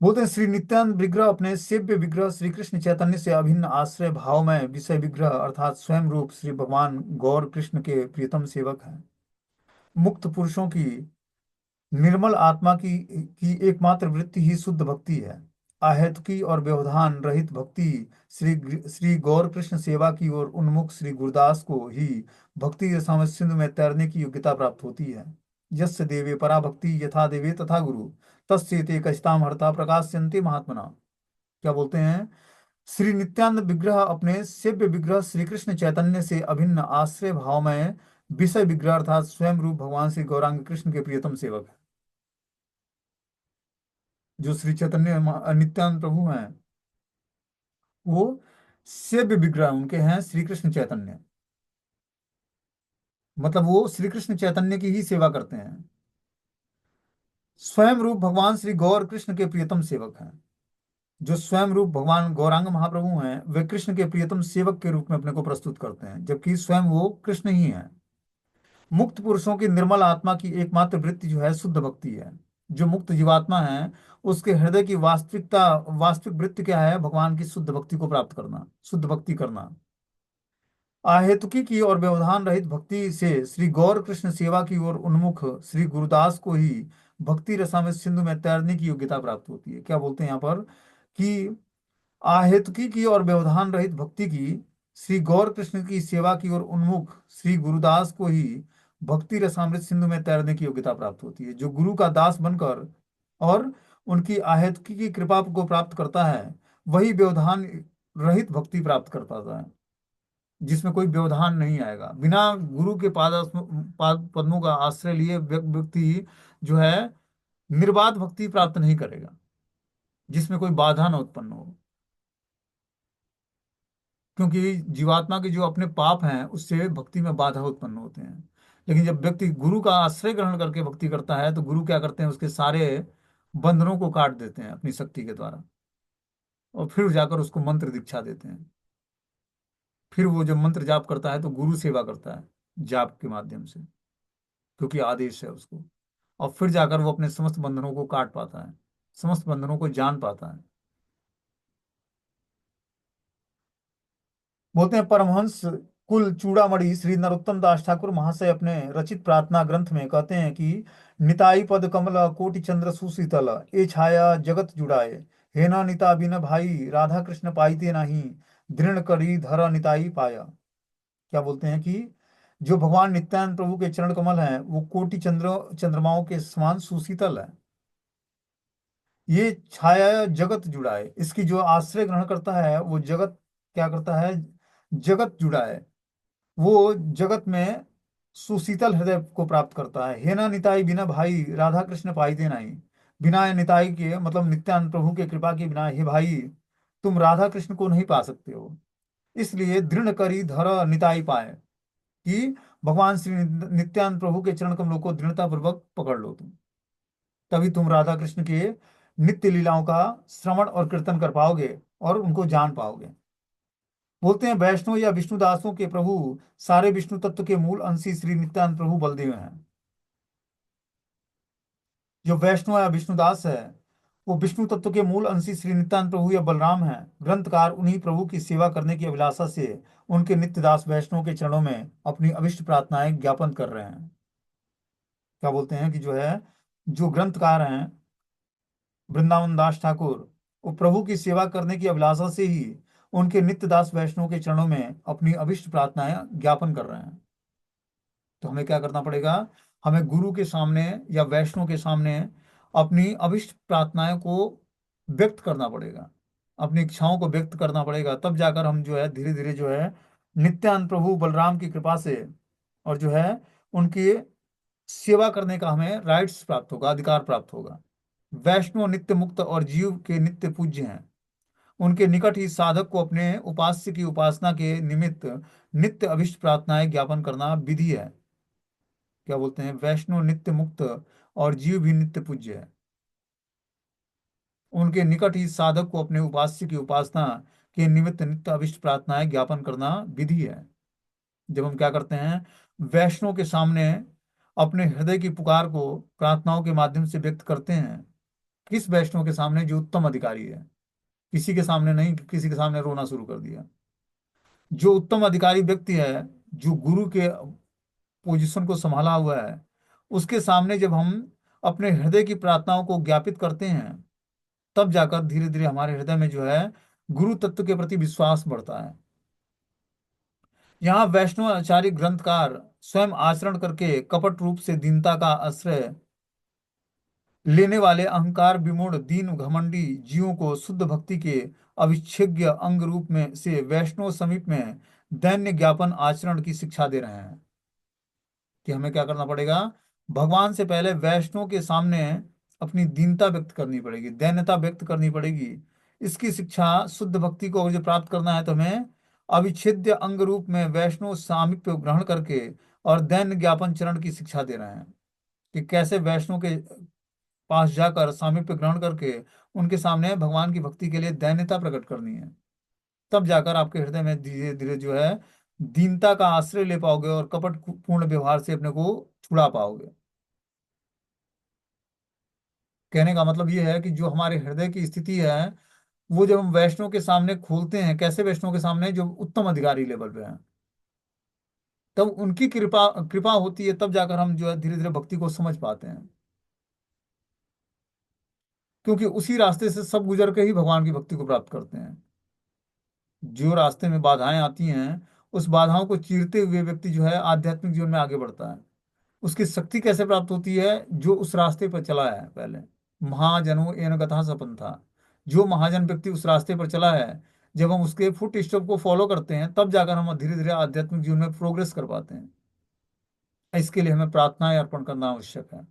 बोलते हैं श्री नित्यानंद विग्रह अपने सेव्य विग्रह श्री कृष्ण चैतन्य से अभिन्न आश्रय भाव में विषय विग्रह अर्थात स्वयं रूप श्री भगवान गौर कृष्ण के प्रियतम सेवक हैं। मुक्त पुरुषों की निर्मल आत्मा की एकमात्र वृत्ति ही शुद्ध भक्ति है। अहेतुकी और व्यवधान रहित भक्ति श्री गौर कृष्ण सेवा की ओर उन्मुख श्री गुरुदास को ही भक्ति रसामृत सिंधु में तैरने की योग्यता प्राप्त होती है। यस्य देवे परा भक्ति यथा देवे तथा गुरु तस्येते कचताम हर्ता प्रकाशयन्ते महात्मना। क्या बोलते हैं? श्री नित्यानंद विग्रह अपने सेव्य विग्रह श्री कृष्ण चैतन्य से अभिन्न आश्रय भाव में विषय विग्रह अर्थात स्वयं रूप भगवान श्री गौरांग कृष्ण के प्रियतम सेवक है। जो श्री चैतन्य नित्यानंद प्रभु हैं, वो सेव्य विग्रह उनके हैं श्री कृष्ण चैतन्य, मतलब वो श्री कृष्ण चैतन्य की ही सेवा करते हैं। स्वयं रूप भगवान श्री गौर कृष्ण के प्रियतम सेवक हैं। जो स्वयं रूप भगवान गौरांग महाप्रभु हैं, वे कृष्ण के प्रियतम सेवक के रूप में अपने को प्रस्तुत करते हैं, जबकि स्वयं वो कृष्ण ही हैं। मुक्त पुरुषों की निर्मल आत्मा की एकमात्र वृत्ति जो है शुद्ध भक्ति है। जो मुक्त जीवात्मा है, उसके हृदय की वास्तविक वृत्ति क्या है? भगवान की शुद्ध भक्ति को प्राप्त करना, शुद्ध भक्ति करना। अहेतुकी की और व्यवधान रहित भक्ति से श्री गौर कृष्ण सेवा की ओर उन्मुख श्री गुरुदास को ही भक्ति रसामृत सिंधु में तैरने की योग्यता प्राप्त होती है। क्या बोलते हैं यहाँ पर कि आहेतुकी की और व्यवधान रहित भक्ति की श्री गौर कृष्ण की सेवा की ओर उन्मुख श्री गुरुदास को ही भक्ति रसामृत सिंधु में तैरने की योग्यता प्राप्त होती है। जो गुरु का दास बनकर और उनकी आहेतुकी की कृपा को प्राप्त करता है, वही व्यवधान रहित भक्ति प्राप्त कर पाता है, जिसमें कोई व्यवधान नहीं आएगा। बिना गुरु के पाद पद्मों का आश्रय लिए व्यक्ति जो है निर्बाध भक्ति प्राप्त नहीं करेगा, जिसमें कोई बाधा न उत्पन्न हो। क्योंकि जीवात्मा के जो अपने पाप हैं, उससे भक्ति में बाधा उत्पन्न होते हैं। लेकिन जब व्यक्ति गुरु का आश्रय ग्रहण करके भक्ति करता है, तो गुरु क्या करते हैं? उसके सारे बंधनों को काट देते हैं अपनी शक्ति के द्वारा, और फिर जाकर उसको मंत्र दीक्षा देते हैं। फिर वो जब मंत्र जाप करता है, तो गुरु सेवा करता है जाप के माध्यम से, क्योंकि आदेश है उसको। और फिर जाकर वो अपने समस्त बंधनों को काट पाता है, समस्त बंधनों को जान पाता है। बोलते हैं परमहंस कुल चूड़ामणि श्री नरोत्तम दास ठाकुर महाशय अपने रचित प्रार्थना ग्रंथ में कहते हैं कि निताई पद कमल कोटि चंद्र सुशीतल ए छाया जगत जुड़ाए हे ना निता बिन भाई राधा कृष्ण पाईते नहीं दृढ़ करी धर निताई पाया। क्या बोलते हैं कि जो भगवान नित्यानंद प्रभु के चरण कमल हैं, वो कोटि चंद्रमाओं के समान सुशीतल है। ये छाया जगत जुड़ाए, इसकी जो आश्रय ग्रहण करता है वो जगत क्या करता है? जगत जुड़ाए, वो जगत में सुशीतल हृदय को प्राप्त करता है। हे ना निताई बिना भाई राधा कृष्ण पाईते नहीं। बिना निताई के मतलब नित्यानंद प्रभु के कृपा के बिना हे भाई तुम राधा कृष्ण को नहीं पा सकते हो। इसलिए दृढ़ करी धर निताई पाए कि भगवान श्री नित्यानंद प्रभु के चरण कमलों को दृढ़ता पूर्वक पकड़ लो तुम। तभी तुम राधा कृष्ण के नित्य लीलाओं का श्रवण और कीर्तन कर पाओगे और उनको जान पाओगे। बोलते हैं वैष्णव या विष्णुदासों के प्रभु सारे विष्णु तत्व के मूल अंशी श्री नित्यानंद प्रभु बलदेव हैं। जो वैष्णव या विष्णुदास है वो विष्णु तत्व के मूल अंशी श्री नित्यानंद प्रभु या बलराम हैं। ग्रंथकार उन्हीं प्रभु की सेवा करने की अभिलाषा से उनके नित्य दास वैष्णव के चरणों में अपनी अभिष्ट प्रार्थनाएं ज्ञापन कर रहे हैं। क्या बोलते हैं कि जो है, जो ग्रंथकार हैं वृंदावन दास ठाकुर, वो प्रभु की सेवा करने की अभिलाषा से ही उनके नित्य दास वैष्णव के चरणों में अपनी अभिष्ट प्रार्थनाएं ज्ञापन कर रहे हैं। तो हमें क्या करना पड़ेगा? हमें गुरु के सामने या वैष्णव के सामने अपनी अभिष्ट प्रार्थनाएं को व्यक्त करना पड़ेगा, अपनी इच्छाओं को व्यक्त करना पड़ेगा। तब जाकर हम जो है धीरे धीरे जो है नित्यानंद प्रभु बलराम की कृपा से और जो है उनकी सेवा करने का हमें राइट्स प्राप्त होगा, अधिकार प्राप्त होगा। वैष्णव नित्य मुक्त और जीव के नित्य पूज्य हैं। उनके निकट ही साधक को अपने उपास्य की उपासना के निमित्त नित्य अभिष्ट प्रार्थनाएं ज्ञापन करना विधि है। क्या बोलते हैं? वैष्णव नित्य मुक्त और जीव भी नित्य पूज्य है। उनके निकट ही साधक को अपने उपास्य की उपासना के निमित्त नित्य अभिष्ट प्रार्थनाएं ज्ञापन करना विधि है। जब हम क्या करते हैं, वैष्णव के सामने अपने हृदय की पुकार को प्रार्थनाओं के माध्यम से व्यक्त करते हैं। किस वैष्णव के सामने? जो उत्तम अधिकारी है। किसी के सामने नहीं कि किसी के सामने रोना शुरू कर दिया। जो उत्तम अधिकारी व्यक्ति है, जो गुरु के पोजीशन को संभाला हुआ है, उसके सामने जब हम अपने हृदय की प्रार्थनाओं को ज्ञापित करते हैं, तब जाकर धीरे धीरे हमारे हृदय में जो है गुरु तत्व के प्रति विश्वास बढ़ता है। यहाँ वैष्णव आचार्य ग्रंथकार स्वयं आचरण करके कपट रूप से दीनता का आश्रय लेने वाले अहंकार विमूढ़ दीन घमंडी जीवों को शुद्ध भक्ति के अविच्छेद्य अंग रूप में से वैष्णव समीप में दैन्य ज्ञापन आचरण की शिक्षा दे रहे हैं। कि हमें क्या करना पड़ेगा? भगवान से पहले वैष्णव के सामने अपनी दीनता व्यक्त करनी पड़ेगी, दैन्यता व्यक्त करनी पड़ेगी। इसकी शिक्षा शुद्ध भक्ति को जो प्राप्त करना है तो हमें अविच्छेद्य अंग रूप में वैष्णव सामीप्य ग्रहण करके और दैन्य ज्ञापन चरण की शिक्षा दे रहे हैं कि कैसे वैष्णव के पास जाकर सामीप्य ग्रहण करके उनके सामने भगवान की भक्ति के लिए दैन्यता प्रकट करनी है। तब जाकर आपके हृदय में धीरे धीरे जो है दीनता का आश्रय ले पाओगे और कपट पूर्ण व्यवहार से अपने को छुड़ा पाओगे। कहने का मतलब ये है कि जो हमारे हृदय की स्थिति है वो जब हम वैष्णव के सामने खोलते हैं, कैसे वैष्णव के सामने? जो उत्तम अधिकारी लेवल पे हैं, तब उनकी कृपा कृपा होती है। तब जाकर हम जो है धीरे धीरे भक्ति को समझ पाते हैं, क्योंकि उसी रास्ते से सब गुजर के ही भगवान की भक्ति को प्राप्त करते हैं। जो रास्ते में बाधाएं आती हैं, उस बाधाओं को चीरते हुए व्यक्ति जो है आध्यात्मिक जीवन में आगे बढ़ता है। उसकी शक्ति कैसे प्राप्त होती है? जो उस रास्ते पर चला है पहले। महाजनो एन गतः सपंथा। जो महाजन व्यक्ति उस रास्ते पर चला है, जब हम उसके फुट स्टेप को फॉलो करते हैं, तब जाकर हम धीरे धीरे आध्यात्मिक जीवन में प्रोग्रेस कर पाते हैं। इसके लिए हमें प्रार्थनाएं अर्पण करना आवश्यक है।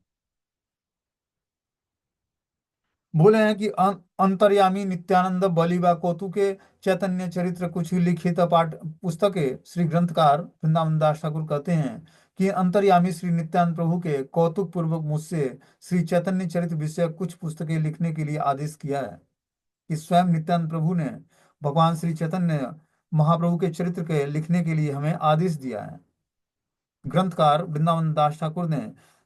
बोले हैं कि अंतर्यामी नित्यानंद बलिबा कौतुके चैतन्य चरित्र कुछ ही लिखित पाठ पुस्तके श्री ग्रंथकार वृंदावन दास ठाकुर कहते हैं कि अंतर्यामी श्री नित्यानंद प्रभु के कौतुक पूर्वक मुझसे श्री चैतन्य चरित्र विषय कुछ पुस्तकें लिखने के लिए आदेश किया है। कि स्वयं नित्यानंद प्रभु ने भगवान श्री चैतन्य महाप्रभु के चरित्र के लिखने के लिए हमें आदेश दिया है। ग्रंथकार वृंदावन दास ठाकुर ने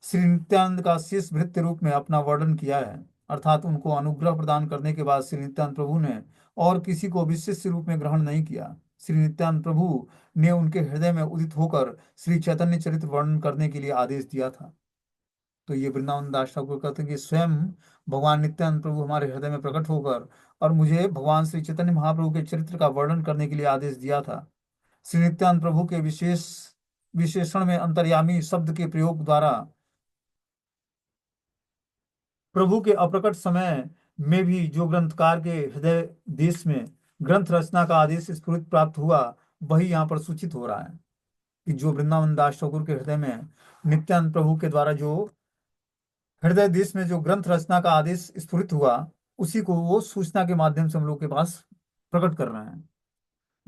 श्री नित्यानंद का शेष भृत्य रूप में अपना वर्णन किया है, अर्थात उनको अनुग्रह प्रदान करने के बाद श्री नित्यानंद प्रभु ने और किसी को विशिष्ट रूप में ग्रहण नहीं किया। श्री नित्यानंद प्रभु ने उनके हृदय में उदित होकर श्री चैतन्य चरित्र वर्णन करने के लिए आदेश दिया था। तो ये वृंदावन दास ठाकुर कहते हैं कि स्वयं भगवान नित्यानंद प्रभु हमारे हृदय में प्रकट होकर और मुझे भगवान श्री चैतन्य महाप्रभु के चरित्र का वर्णन करने के लिए आदेश दिया था। श्री नित्यानंद प्रभु के विशेषण में अंतर्यामी शब्द के प्रयोग द्वारा प्रभु के अप्रकट समय में भी जो ग्रंथकार के हृदय देश में ग्रंथ रचना का आदेश स्फुरित प्राप्त हुआ, वही यहाँ पर सूचित हो रहा है कि जो वृंदावन दास ठाकुर के हृदय में नित्यानंद प्रभु के द्वारा जो हृदय देश में जो ग्रंथ रचना का आदेश स्फुरित हुआ, उसी को वो सूचना के माध्यम से हम लोग के पास प्रकट कर रहे हैं।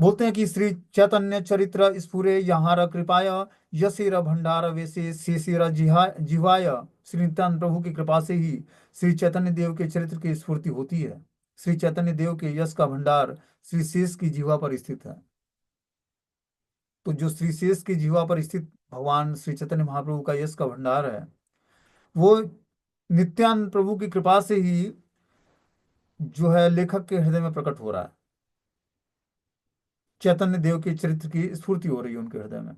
बोलते हैं कि श्री चैतन्य चरित्र स्फुरे यहाँ कृपाय यशिर भंडार वेसे शेषिर जिह्वाय। श्री नित्यानंद प्रभु की कृपा से ही श्री चैतन्य देव के चरित्र की स्फूर्ति होती है। श्री चैतन्य देव के यश का भंडार श्री शेष की जिह्वा पर स्थित है। तो जो श्री शेष की जिह्वा पर स्थित भगवान श्री चैतन्य महाप्रभु का यश का भंडार है, वो नित्यानंद प्रभु की कृपा से ही जो है लेखक के हृदय में प्रकट हो रहा है। चैतन्य देव के चरित्र की स्फूर्ति हो रही है उनके हृदय में।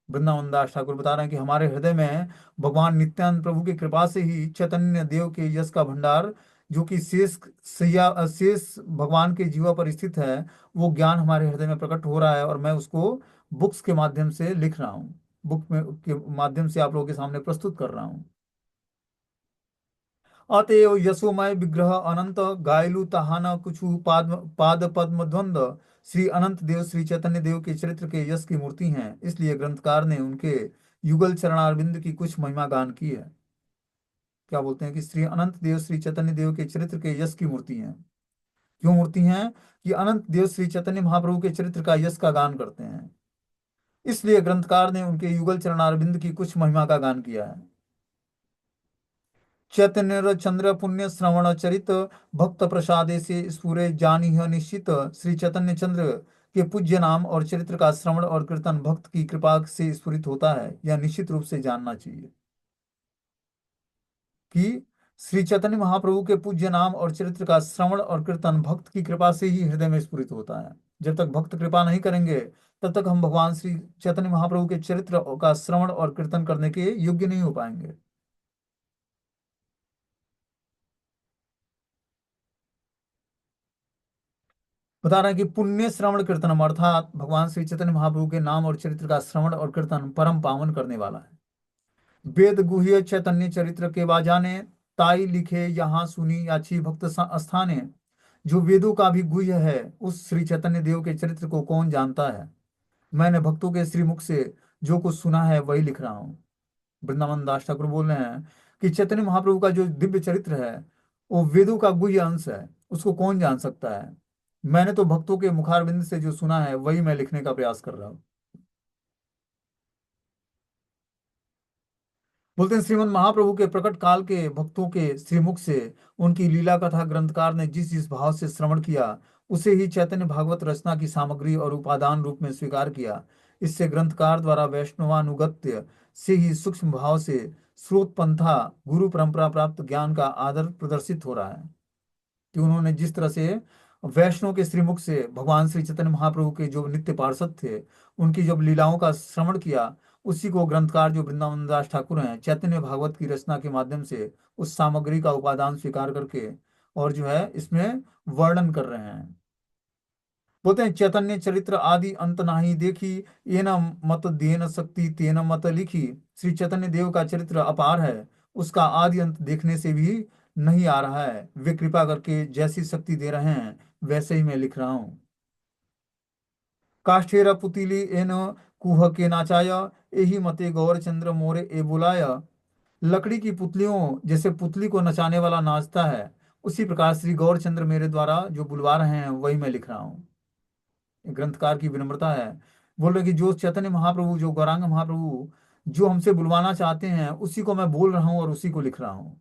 वृंदावन दास ठाकुर बता रहे हैं कि हमारे हृदय में भगवान नित्यानंद प्रभु की कृपा से ही चैतन्य देव के यश का भंडार, जो कि शेष भगवान के जीवा पर स्थित है, वो ज्ञान हमारे हृदय में प्रकट हो रहा है और मैं उसको बुक्स के माध्यम से लिख रहा हूँ, बुक में के माध्यम से आप लोगों के सामने प्रस्तुत कर रहा हूँ। अतएव यशोमय विग्रह अनंत गायलु तहान कुछु पाद पद्म द्वंद श्री अनंत देव श्री चैतन्य देव के चरित्र के यश की मूर्ति हैं, इसलिए ग्रंथकार ने उनके युगल चरणारविंद की कुछ महिमा गान की है। क्या बोलते हैं कि श्री अनंत देव श्री चैतन्य देव के चरित्र के यश की मूर्ति हैं। क्यों मूर्ति हैं? कि अनंत देव श्री चैतन्य महाप्रभु के चरित्र का यश का गान करते हैं, इसलिए ग्रंथकार ने उनके युगल चरणारविंद की कुछ महिमा का गान किया है। चैतन्य चंद्र पुण्य श्रवण चरित भक्त प्रसादे से स्फुरे जानी है निश्चित। श्री चैतन्य चंद्र के पूज्य नाम और चरित्र का श्रवण और कीर्तन भक्त की कृपा से स्फुरित होता है, यह निश्चित रूप से जानना चाहिए कि श्री चैतन्य महाप्रभु के पूज्य नाम और चरित्र का श्रवण और कीर्तन भक्त की कृपा से ही हृदय में स्फुरित होता है। जब तक भक्त कृपा नहीं करेंगे, तब तक हम भगवान श्री चैतन्य महाप्रभु के चरित्र का श्रवण और कीर्तन करने के योग्य नहीं हो पाएंगे। बता रहे हैं कि पुण्य श्रवण कीर्तनम अर्थात भगवान श्री चैतन्य महाप्रभु के नाम और चरित्र का श्रवण और कीर्तन परम पावन करने वाला है। वेद गुह्य चैतन्य चरित्र के बाजाने ताई लिखे यहाँ सुनी याची भक्त स्थाने। जो वेदों का भी गुह्य है, उस श्री चैतन्य देव के चरित्र को कौन जानता है? मैंने भक्तों के श्रीमुख से जो कुछ सुना है वही लिख रहा हूँ। वृंदावन दास ठाकुर बोल रहे हैं कि चैतन्य महाप्रभु का जो दिव्य चरित्र है, वो वेदों का गुह्य अंश है, उसको कौन जान सकता है? मैंने तो भक्तों के मुखारविंद से जो सुना है वही मैं लिखने का प्रयास कर रहा हूँ। बोलते हैं श्रीमद् महाप्रभु के प्रकट काल के भक्तों के श्रीमुख से उनकी लीला कथा ग्रंथकार ने जिस जिस भाव से श्रवण किया, उसे ही चैतन्य भागवत रचना की सामग्री और उपादान रूप में स्वीकार किया। इससे ग्रंथकार द्वारा वैष्णवानुगत्य से ही सूक्ष्म भाव से स्रोत पंथा गुरु परंपरा प्राप्त ज्ञान का आदर प्रदर्शित हो रहा है। कि उन्होंने जिस तरह से वैष्णव के श्रीमुख से भगवान श्री चैतन्य महाप्रभु के जो नित्य पार्षद थे, उनकी जब लीलाओं का श्रवण किया, उसी को ग्रंथकार जो वृंदावन दास ठाकुर हैं, चैतन्य भागवत की रचना के माध्यम से उस सामग्री का उपादान स्वीकार करके और जो है इसमें वर्णन कर रहे हैं। बोलते हैं चैतन्य चरित्र आदि अंत नाही देखी, ये न मत देन शक्ति तेन मत लिखी। श्री चैतन्य देव का चरित्र अपार है, उसका आदि अंत देखने से भी नहीं आ रहा है। वे कृपा करके जैसी शक्ति दे रहे हैं वैसे ही मैं लिख रहा हूँ। काष्ठेर पुतिली एन कुह के नाचाय, यही मते गौर चंद्र मोरे ए बुलाय। लकड़ी की पुतलियों जैसे पुतली को नचाने वाला नाचता है, उसी प्रकार श्री गौरचंद्र मेरे द्वारा जो बुलवा रहे हैं वही मैं लिख रहा हूँ। ग्रंथकार की विनम्रता है। बोल रहे कि जो चैतन्य महाप्रभु, जो गौरांग महाप्रभु जो हमसे बुलवाना चाहते हैं, उसी को मैं बोल रहा हूँ और उसी को लिख रहा हूँ।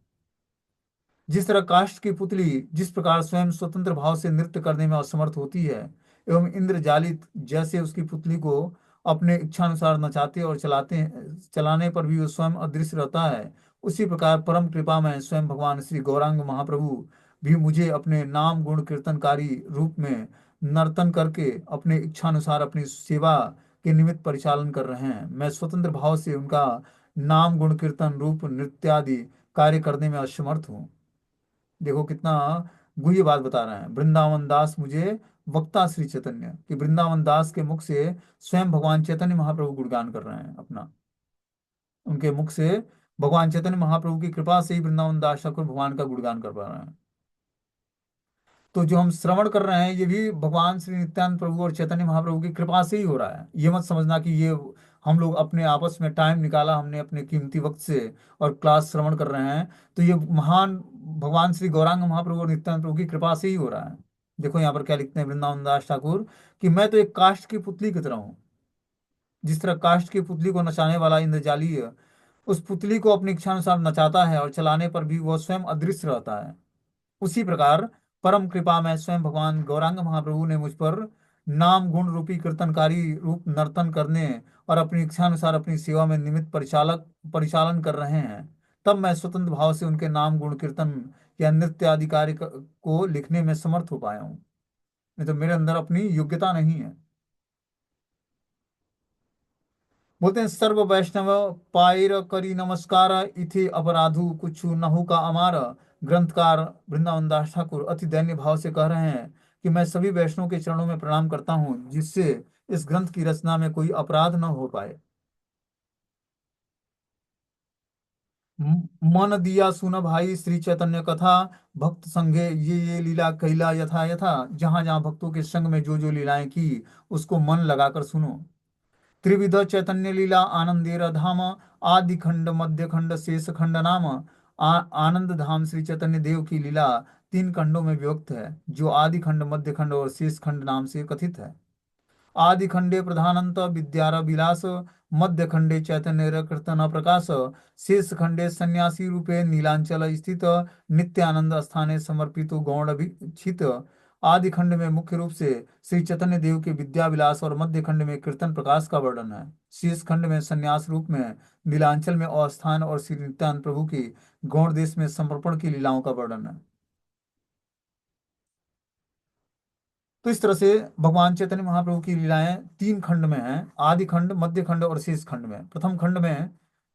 जिस तरह काष्ठ की पुतली जिस प्रकार स्वयं स्वतंत्र भाव से नृत्य करने में असमर्थ होती है, एवं इंद्रजालित जैसे उसकी पुतली को अपने इच्छानुसार नचाते और चलाने पर भी वो स्वयं अदृश्य रहता है, उसी प्रकार परम कृपा में स्वयं भगवान श्री गौरांग महाप्रभु भी मुझे अपने नाम गुण कीर्तनकारी रूप में नर्तन करके अपने इच्छानुसार अपनी सेवा के निमित्त परिचालन कर रहे हैं। मैं स्वतंत्र भाव से उनका नाम गुण कीर्तन रूप नृत्यादि कार्य करने में असमर्थ हूँ। देखो कितना गुह्य बात बता रहे हैं। वृंदावन दास मुझे वक्ता श्री चैतन्य, कि वृंदावन दास के मुख से स्वयं भगवान चैतन्य महाप्रभु गुणगान कर रहे हैं अपना। उनके मुख से भगवान चैतन्य महाप्रभु की कृपा से ही वृंदावन दास ठाकुर भगवान का गुणगान कर पा रहे हैं। तो जो हम श्रवण कर रहे हैं, ये भी भगवान श्री नित्यानंद प्रभु और चैतन्य महाप्रभु की कृपा से ही हो रहा है। ये मत समझना कि ये हम लोग अपने आपस में टाइम निकाला हमने अपने कीमती वक्त से और क्लास श्रवण कर रहे हैं, तो ये महान भगवान श्री गौरांग महाप्रभु और नित्यानंद प्रभु की कृपा से ही हो रहा है। देखो यहाँ पर क्या लिखते हैं वृंदावन दास ठाकुर, कि मैं तो एक काष्ठ की पुतली की तरह हूँ। जिस तरह काष्ठ की पुतली को नचाने वाला इंद्रजाली उस पुतली को अपनी इच्छा अनुसार नचाता है और चलाने पर भी वह स्वयं अदृश्य रहता है, उसी प्रकार परम कृपा में स्वयं भगवान गौरांग महाप्रभु ने मुझ पर नाम गुण रूपी कीर्तनकारी रूप नर्तन करने और अपनी इच्छानुसार अपनी सेवा में निमित्त परिचालन कर रहे हैं। तब मैं स्वतंत्र भाव से उनके नाम गुण कीर्तन या नृत्य आदि कार्य को लिखने में समर्थ हो पाया हूँ। नहीं तो मेरे अंदर अपनी योग्यता नहीं है। बोलते हैं सर्व वैष्णव पायर करी नमस्कार, इथे अपराधु कुछ नहु का अमार। ग्रंथकार वृंदावन दास ठाकुर अति दैन्य भाव से कह रहे हैं कि मैं सभी वैष्णव के चरणों में प्रणाम करता हूँ, जिससे इस ग्रंथ की रचना में कोई अपराध न हो पाए। मन दिया सुन भाई श्री चैतन्य कथा, भक्त संगे ये लीला कैला यथा यथा। जहां जहां भक्तों के संग में जो जो लीलाएं की, उसको मन लगाकर सुनो। त्रिविध चैतन्य लीला आनंदेर धाम, आदि खंड मध्य खंड शेष खंड नाम। आनंद धाम श्री चैतन्य देव की लीला तीन खंडों में विभक्त है, जो आदि खंड मध्य खंड और शेष खंड नाम से कथित है। आदि खंडे प्रधानंत विद्यार विलास, मध्य खंडे चैतन्य कीर्तन प्रकाश, शेष खंडे सन्यासी रूपे नीलांचल स्थित नित्यानंद स्थाने समर्पित गौण छित। आदि खंड में मुख्य रूप से श्री चैतन्य देव के विद्या विलास और मध्य खंड में कीर्तन प्रकाश का वर्णन है। शेष खंड में सन्यास रूप में नीलांचल में अवस्थान और श्री नित्यानंद प्रभु की गौण देश में समर्पण की लीलाओं का वर्णन है। तो इस तरह से भगवान चैतन्य महाप्रभु की लीलाएं तीन खंड में हैं, आदि खंड मध्य खंड और शेष खंड में। प्रथम खंड में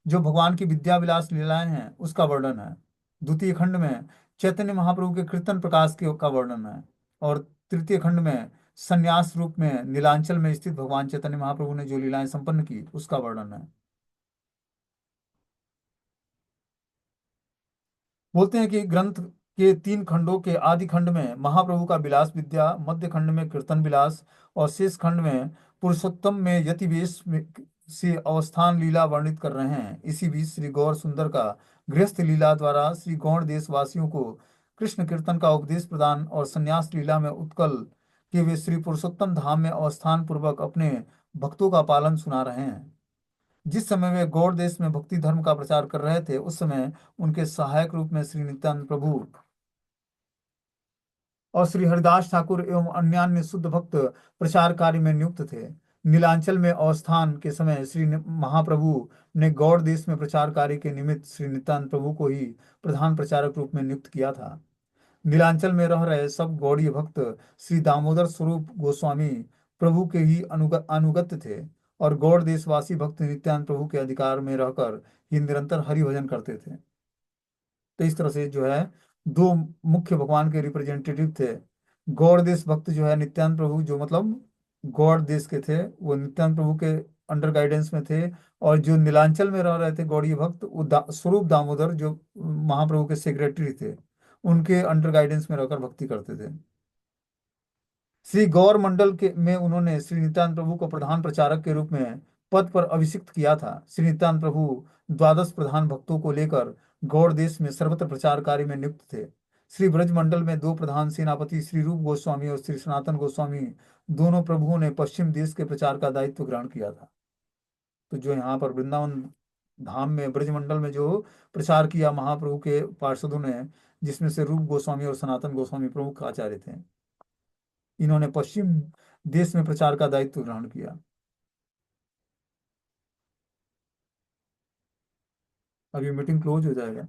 जो भगवान की विद्या विलास लीलाएं हैं उसका वर्णन है। द्वितीय खंड में चैतन्य महाप्रभु के कीर्तन प्रकाश के का वर्णन है। और तृतीय खंड में संन्यास रूप में नीलांचल में स्थित भगवान चैतन्य महाप्रभु ने जो लीलाएं संपन्न की उसका वर्णन है। बोलते हैं कि ग्रंथ के तीन खंडों के आदि खंड में महाप्रभु का विलास विद्या, मध्य खंड में कीर्तन विलास और शेष खंड में पुरुषोत्तम में यतिवेश से अवस्थान लीला वर्णित कर रहे हैं। इसी बीच श्री गौर सुंदर का गृहस्थ लीला द्वारा श्री गौण देशवासियों को कृष्ण कीर्तन का उपदेश प्रदान और संन्यास लीला में उत्कल के वे श्री पुरुषोत्तम धाम में अवस्थान पूर्वक अपने भक्तों का पालन सुना रहे हैं। जिस समय वे गौड़ देश में भक्ति धर्म का प्रचार कर रहे थे, उस समय उनके सहायक रूप में श्री नित्यानंद प्रभु और श्री हरिदास ठाकुर एवं अन्यान्य शुद्ध भक्त प्रचार कार्य में नियुक्त थे। नीलांचल में अवस्थान के समय श्री महाप्रभु ने गौड़ देश में प्रचार कार्य के निमित्त श्री नित्यानंद प्रभु को ही प्रधान प्रचारक रूप में नियुक्त किया था। नीलांचल में रह रहे सब गौड़ीय भक्त श्री दामोदर स्वरूप गोस्वामी प्रभु के ही अनुगत थे, और गौड़ देशवासी भक्त नित्यानंद प्रभु के अधिकार में रहकर ही निरंतर हरि भजन करते थे। तो इस तरह से जो है दो मुख्य भगवान के रिप्रेजेंटेटिव थे। गौड़ देश भक्त जो है नित्यानंद प्रभु, जो मतलब गौड़ देश के थे, वो नित्यानंद प्रभु के अंडर गाइडेंस में थे। और जो नीलांचल में रह रहे थे गौड़ीय भक्त, वो स्वरूप दामोदर जो महाप्रभु के सेक्रेटरी थे, उनके अंडर गाइडेंस में रहकर भक्ति करते थे। श्री गौर मंडल के में उन्होंने श्री नित्यानंद प्रभु को प्रधान प्रचारक के रूप में पद पर अभिषिक्त किया था। श्री नित्यानंद प्रभु द्वादश प्रधान भक्तों को लेकर गौड़ देश में सर्वत्र प्रचार कार्य में नियुक्त थे। श्री ब्रज मंडल में दो प्रधान सेनापति श्री रूप गोस्वामी और श्री सनातन गोस्वामी, दोनों प्रभुओं ने पश्चिम देश के प्रचार का दायित्व ग्रहण किया था। तो जो यहाँ पर वृंदावन धाम में ब्रज मंडल में जो प्रचार किया महाप्रभु के पार्षदों ने, जिसमें से रूप गोस्वामी और सनातन गोस्वामी प्रमुख आचार्य थे, इन्होंने पश्चिम देश में प्रचार का दायित्व ग्रहण किया। अभी मीटिंग क्लोज हो जाएगा।